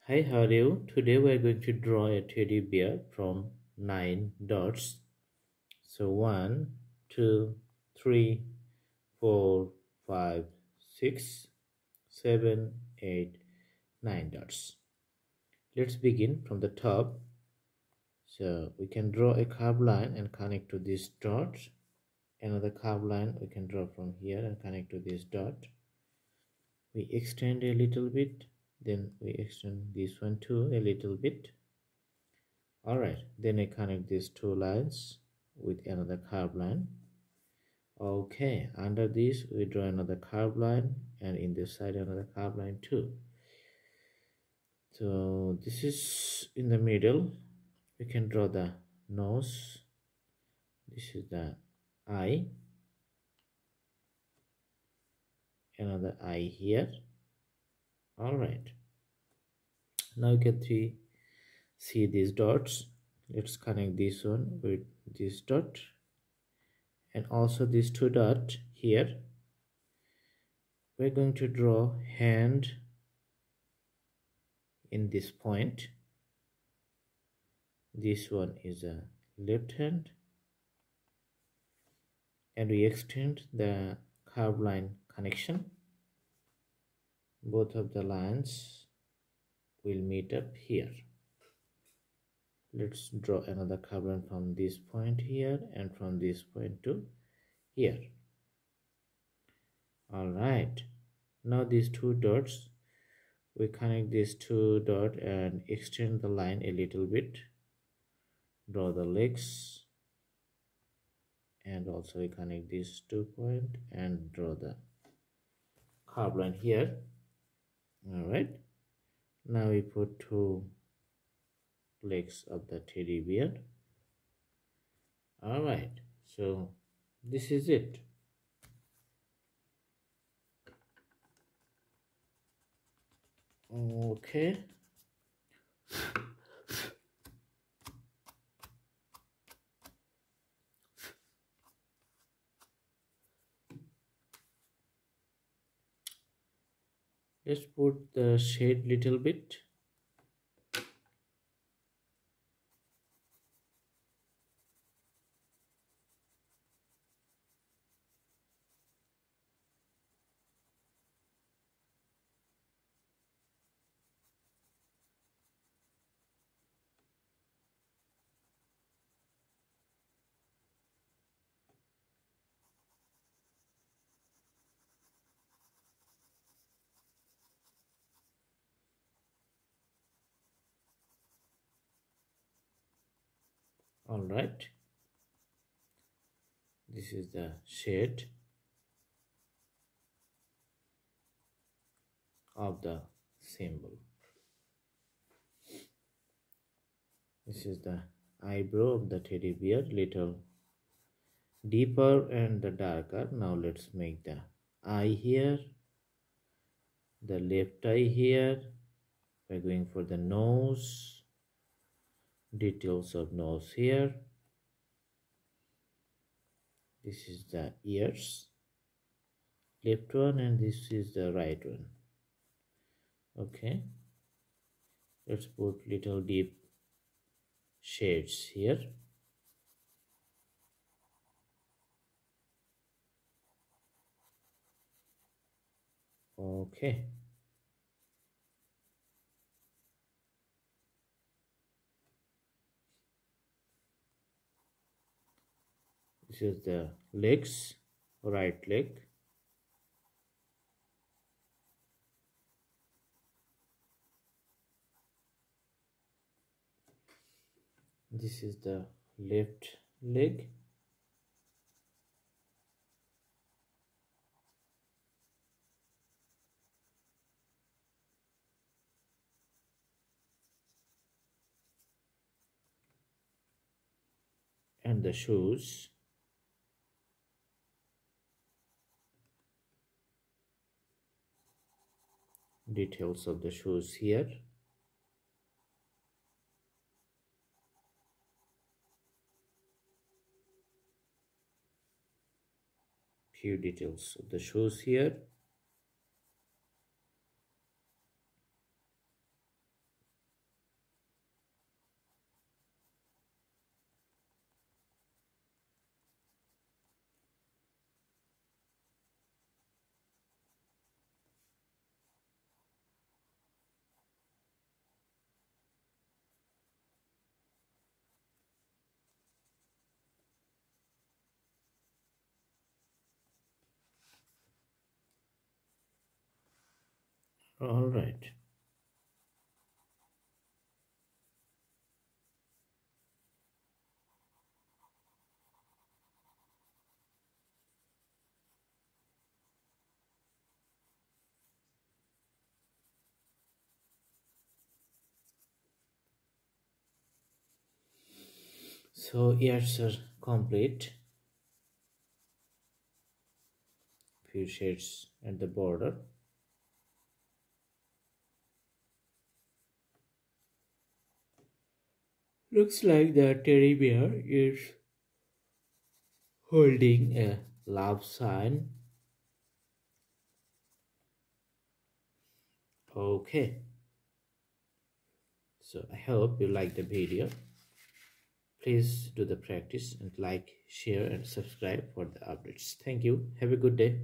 Hi, how are you? Today we are going to draw a teddy bear from 9 dots. So 1, 2, 3, 4, 5, 6, 7, 8, 9 dots. Let's begin from the top. So we can draw a curved line and connect to this dot. Another curved line we can draw from here and connect to this dot. We extend a little bit, then we extend this one too a little bit. Alright, then I connect these two lines with another curved line. Okay, under this we draw another curved line, and in this side another curved line too. So this is in the middle. We can draw the nose. This is the eye. Another eye here. Alright, now you can see these dots. Let's connect this one with this dot, and also these two dots here. We're going to draw hand in this point. This one is a left hand, and we extend the curved line connection. Both of the lines will meet up here. Let's draw another curved line from this point here and from this point to here. Alright, now these two dots, we connect these two dots and extend the line a little bit. Draw the legs, and also we connect these 2 points and draw the curved line here. Alright, now we put two legs of the teddy bear. Alright, so this is it. Okay, let's put the shade little bit. Alright, this is the shade of the symbol. This is the eyebrow of the teddy bear, little deeper and the darker. Now let's make the eye here, the left eye here. We're going for the nose, details of nose here. This is the ears, left one, and this is the right one. Okay, let's put little deep shades here. Okay, this is the legs, right leg. This is the left leg. And the shoes. Details of the shoes here. Few details of the shoes here. All right. So ears are complete. Few shades at the border. Looks like the teddy bear is holding a love sign. Okay. So I hope you like the video. Please do the practice and like, share and subscribe for the updates. Thank you. Have a good day.